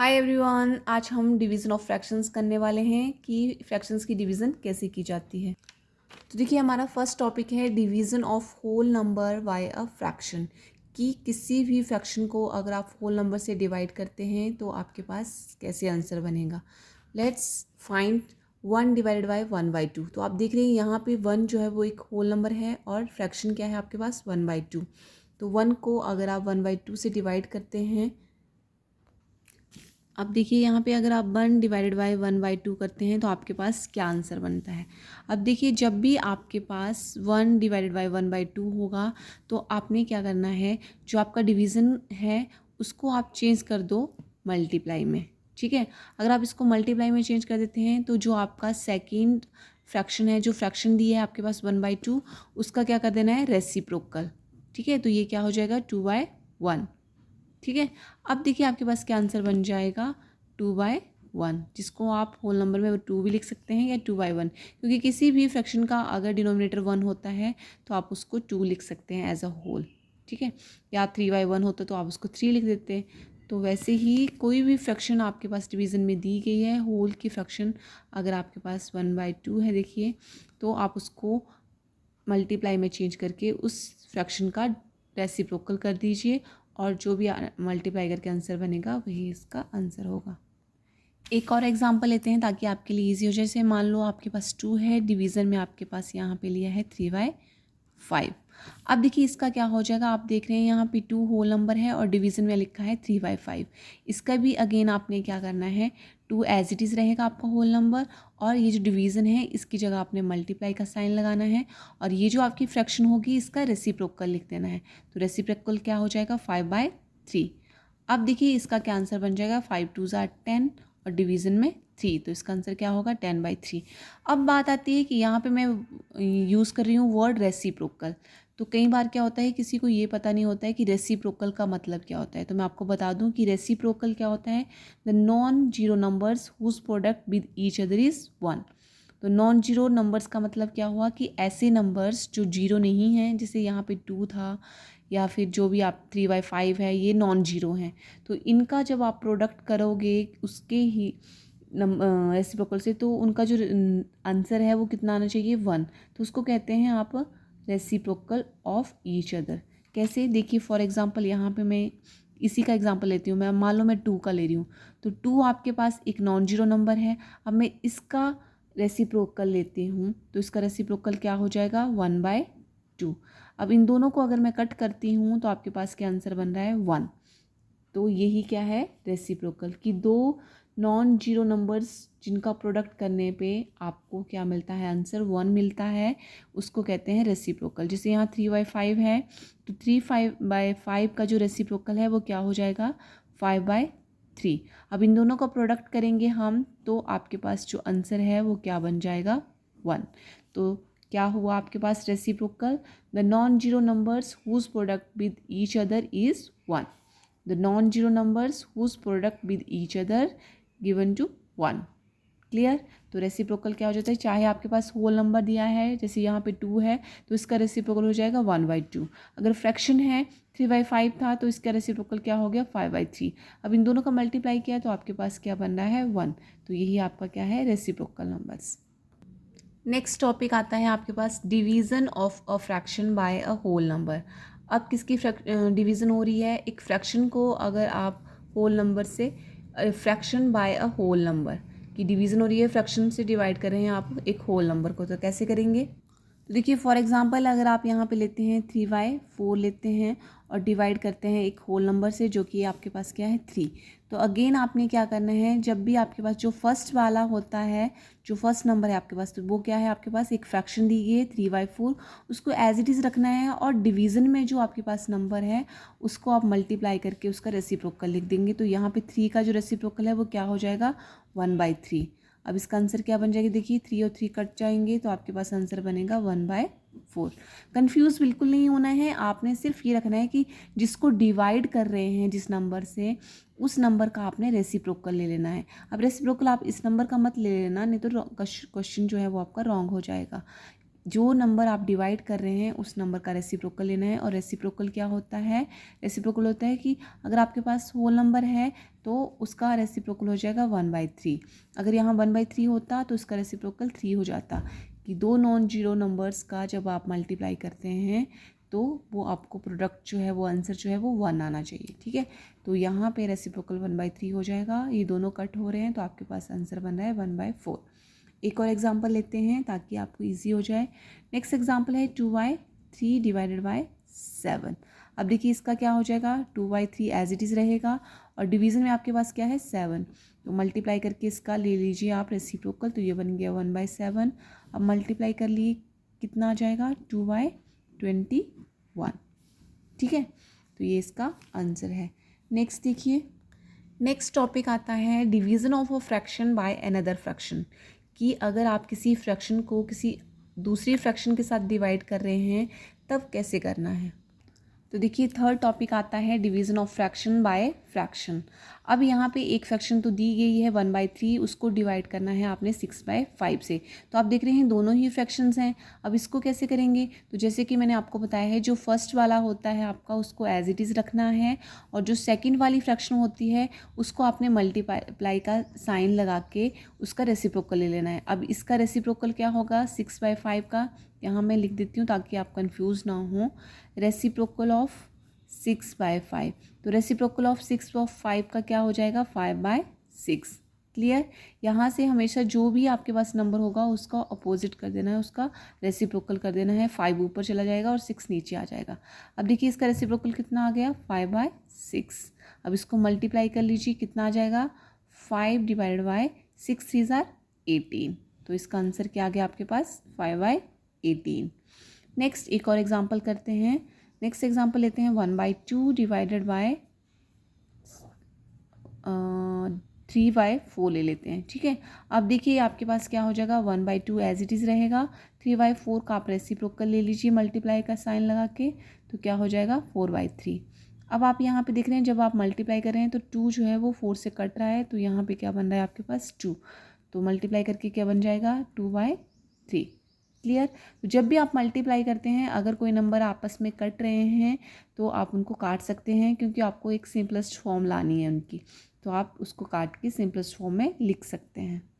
Hi everyone, आज हम division of fractions करने वाले हैं कि फ्रैक्शंस की डिवीज़न कैसे की जाती है। तो देखिए, हमारा फर्स्ट टॉपिक है division of whole number by a fraction. कि किसी भी फ्रैक्शन को अगर आप होल नंबर से डिवाइड करते हैं तो आपके पास कैसे आंसर बनेगा। Let's find 1/1/2। तो आप देख रहे हैं यहाँ पे 1 जो है वो एक होल नंबर है और फ्रैक्शन क्या है आपके पास 1/2। तो 1 को अगर आप 1/2 से डिवाइड करते हैं, अब देखिए यहाँ पे अगर आप 1/1/2 करते हैं तो आपके पास क्या आंसर बनता है। अब देखिए, जब भी आपके पास 1/1/2 होगा तो आपने क्या करना है, जो आपका डिवीज़न है उसको आप चेंज कर दो मल्टीप्लाई में। ठीक है, अगर आप इसको मल्टीप्लाई में चेंज कर देते हैं तो जो आपका सेकेंड फ्रैक्शन है, जो फ्रैक्शन दी है आपके पास 1/2, उसका क्या कर देना है, रेसिप्रोकल। ठीक है, तो ये क्या हो जाएगा 2/1। ठीक है, अब देखिए आपके पास क्या आंसर बन जाएगा 2/1, जिसको आप होल नंबर में 2 भी लिख सकते हैं या 2/1, क्योंकि किसी भी फ्रैक्शन का अगर डिनोमिनेटर 1 होता है तो आप उसको 2 लिख सकते हैं एज अ होल। ठीक है, या 3/1 होता तो आप उसको 3 लिख देते हैं। तो वैसे ही कोई भी फ्रैक्शन आपके पास डिवीज़न में दी गई है, होल की फ्रैक्शन अगर आपके पास 1/2 है, देखिए, तो आप उसको मल्टीप्लाई में चेंज करके उस फ्रैक्शन का रेसिप्रोकल कर दीजिए और जो भी मल्टीप्लाई करके आंसर बनेगा वही इसका आंसर होगा। एक और एग्जांपल लेते हैं ताकि आपके लिए इजी हो जाए। जैसे मान लो आपके पास 2 है, डिवीज़न में आपके पास यहाँ पे लिया है 3/5। अब देखिए इसका क्या हो जाएगा, आप देख रहे हैं यहाँ पे 2 होल नंबर है और डिवीज़न में लिखा है 3/5। इसका भी अगेन आपने क्या करना है, 2 एज इट इज़ रहेगा आपका होल नंबर, और ये जो डिवीज़न है इसकी जगह आपने मल्टीप्लाई का साइन लगाना है, और ये जो आपकी फ्रैक्शन होगी इसका रेसिप्रोकल लिख देना है। तो रेसिप्रोकल क्या हो जाएगा 5/3। अब देखिए इसका क्या आंसर बन जाएगा, 5 2 ज़ा 10 और डिवीज़न में 3, तो इसका आंसर क्या होगा 10/3। अब बात आती है कि यहाँ पे मैं यूज़ कर रही हूँ वर्ड रेसिप्रोकल। तो कई बार क्या होता है, किसी को ये पता नहीं होता है कि रेसिप्रोकल का मतलब क्या होता है। तो मैं आपको बता दूं कि रेसिप्रोकल क्या होता है, the non zero numbers whose product with each other is 1। तो नॉन जीरो नंबर्स का मतलब क्या हुआ कि ऐसे नंबर्स जो जीरो नहीं हैं, जैसे यहाँ पे 2 था, या फिर जो भी आप 3/5 है, ये नॉन जीरो हैं। तो इनका जब आप प्रोडक्ट करोगे उसके ही रेसिप्रोकल से, तो उनका जो आंसर है वो कितना आना चाहिए 1। तो उसको कहते हैं आप रेसिप्रोकल ऑफ ईच अदर। कैसे, देखिए फॉर एग्जांपल यहाँ पे मैं इसी का एग्जांपल लेती हूँ। मैं मान लो मैं 2 का ले रही हूँ, तो 2 आपके पास एक नॉन जीरो नंबर है। अब मैं इसका रेसिप्रोकल लेती हूँ तो इसका रेसिप्रोकल क्या हो जाएगा 1/2। अब इन दोनों को अगर मैं कट करती हूँ तो आपके पास क्या आंसर बन रहा है 1। तो यही क्या है रेसिप्रोकल, कि दो नॉन जीरो नंबर्स जिनका प्रोडक्ट करने पे आपको क्या मिलता है, आंसर 1 मिलता है, उसको कहते हैं रेसिप्रोकल। जैसे यहाँ 3/5 है, तो 3/5 का जो रेसिप्रोकल है वो क्या हो जाएगा 5/3। अब इन दोनों का प्रोडक्ट करेंगे हम तो आपके पास जो आंसर है वो क्या बन जाएगा 1। तो क्या हुआ आपके पास reciprocal, the non zero numbers whose product with each other is 1। the non-zero numbers whose product with each other given to 1। Clear. तो रेसिप्रोकल क्या हो जाता है, चाहे आपके पास होल नंबर दिया है, जैसे यहाँ पे 2 है तो इसका रेसिप्रोकल हो जाएगा 1/2। अगर फ्रैक्शन है 3/5 था तो इसका रेसिप्रोकल क्या हो गया 5/3। अब इन दोनों का मल्टीप्लाई किया तो आपके पास क्या बन रहा है 1। तो यही आपका क्या है रेसिप्रोकल नंबर्स। नेक्स्ट टॉपिक आता है आपके पास division of a fraction by a whole number. अब किसकी डिवीज़न हो रही है, एक फ्रैक्शन को अगर आप होल नंबर से, fraction by a whole number की डिवीज़न हो रही है, फ्रैक्शन से डिवाइड कर रहे हैं आप एक होल नंबर को, तो कैसे करेंगे। तो देखिए फॉर एग्जांपल अगर आप यहाँ पे लेते हैं 3/4 लेते हैं और डिवाइड करते हैं एक होल नंबर से, जो कि आपके पास क्या है 3। तो अगेन आपने क्या करना है, जब भी आपके पास जो फर्स्ट वाला होता है, जो फर्स्ट नंबर है आपके पास, तो वो क्या है आपके पास एक फ्रैक्शन दी गई है 3/4, उसको एज इट इज़ रखना है, और डिवीज़न में जो आपके पास नंबर है उसको आप मल्टीप्लाई करके उसका रेसिप्रोकल लिख देंगे। तो यहाँ पे 3 का जो रेसिप्रोकल है वो क्या हो जाएगा 1/3। अब इसका आंसर क्या बन जाएगा, देखिए 3 और 3 कट जाएंगे तो आपके पास आंसर बनेगा 1/4। कंफ्यूज बिल्कुल नहीं होना है, आपने सिर्फ ये रखना है कि जिसको डिवाइड कर रहे हैं जिस नंबर से, उस नंबर का आपने रेसिप्रोकल ले लेना है। अब रेसिप्रोकल आप इस नंबर का मत ले लेना, नहीं तो क्वेश्चन जो है वो आपका रॉन्ग हो जाएगा। जो नंबर आप डिवाइड कर रहे हैं उस नंबर का रेसिप्रोकल लेना है। और रेसिप्रोकल क्या होता है? रेसिप्रोकल होता है कि अगर आपके पास होल नंबर है तो उसका रेसिप्रोकल हो जाएगा 1/3। अगर यहाँ 1/3 होता तो उसका रेसिप्रोकल 3 हो जाता। कि दो नॉन जीरो नंबर्स का जब आप मल्टीप्लाई करते हैं तो वो आपको प्रोडक्ट जो है, वो आंसर जो है वो 1 आना चाहिए। ठीक है, तो यहाँ पे रेसिप्रोकल 1/3 हो जाएगा। ये दोनों कट हो रहे हैं तो आपके पास आंसर बन रहा है 1/4। एक और एग्जांपल लेते हैं ताकि आपको इजी हो जाए। नेक्स्ट एग्जांपल है 2/3 डिवाइडेड बाय 7। अब देखिए इसका क्या हो जाएगा, 2/3 एज इट इज़ रहेगा और डिवीज़न में आपके पास क्या है 7, तो मल्टीप्लाई करके इसका ले लीजिए आप रेसिप्रोकल, तो ये बन गया 1/7। अब मल्टीप्लाई कर लिए कितना आ जाएगा 2/21। ठीक है, तो ये इसका आंसर है। नेक्स्ट देखिए, नेक्स्ट टॉपिक आता है division of a fraction by another fraction. कि अगर आप किसी फ्रैक्शन को किसी दूसरी फ्रैक्शन के साथ डिवाइड कर रहे हैं तब कैसे करना है। तो देखिए थर्ड टॉपिक आता है division of fraction by fraction. अब यहाँ पे एक फ्रैक्शन तो दी गई है 1/3, उसको डिवाइड करना है आपने 6/5 से। तो आप देख रहे हैं दोनों ही फ्रैक्शंस हैं। अब इसको कैसे करेंगे, तो जैसे कि मैंने आपको बताया है जो फर्स्ट वाला होता है आपका उसको एज इट इज़ रखना है, और जो सेकेंड वाली फ्रैक्शन होती है उसको आपने मल्टीप्लाई का साइन लगा के उसका रेसिप्रोकल ले लेना है। अब इसका रेसिप्रोकल क्या होगा 6/5 का, यहाँ मैं लिख देती हूँ ताकि आप कंफ्यूज ना हो। रेसिप्रोकल ऑफ 6/5, तो रेसिप्रोकल ऑफ 6/5 का क्या हो जाएगा 5/6। क्लियर, यहाँ से हमेशा जो भी आपके पास नंबर होगा उसका अपोजिट कर देना है, उसका रेसिप्रोकल कर देना है। 5 ऊपर चला जाएगा और 6 नीचे आ जाएगा। अब देखिए इसका रेसिप्रोकल कितना आ गया 5/6। अब इसको मल्टीप्लाई कर लीजिए, कितना आ जाएगा 5 डिवाइडेड बाय 6 3 ज़ार 18। तो इसका आंसर क्या आ गया आपके पास 5/18। नेक्स्ट एक और एग्जांपल करते हैं। नेक्स्ट एग्जांपल लेते हैं 1/2 डिवाइडेड बाय 3/4 ले लेते हैं। ठीक है, अब देखिए आपके पास क्या हो जाएगा 1/2 एज इट इज़ रहेगा, 3/4 का आप रेसिप्रोकल ले लीजिए मल्टीप्लाई का साइन लगा के, तो क्या हो जाएगा 4/3। अब आप यहाँ पे देख रहे हैं जब आप मल्टीप्लाई कर रहे हैं तो 2 जो है वो 4 से कट रहा है, तो यहाँ पे क्या बन रहा है आपके पास 2, तो मल्टीप्लाई करके क्या बन जाएगा 2/3। क्लियर, तो जब भी आप मल्टीप्लाई करते हैं अगर कोई नंबर आपस में कट रहे हैं तो आप उनको काट सकते हैं, क्योंकि आपको एक सिंपलेस्ट फॉर्म लानी है उनकी, तो आप उसको काट के सिंपलेस्ट फॉर्म में लिख सकते हैं।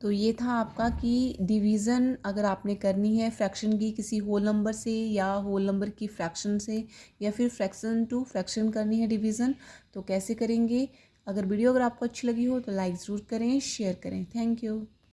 तो ये था आपका कि डिवीज़न अगर आपने करनी है फ्रैक्शन की किसी होल नंबर से या होल नंबर की फ्रैक्शन से, या फिर फ्रैक्शन टू फ्रैक्शन करनी है डिवीज़न, तो कैसे करेंगे। अगर वीडियो अगर आपको अच्छी लगी हो तो लाइक ज़रूर करें, शेयर करें। Thank you.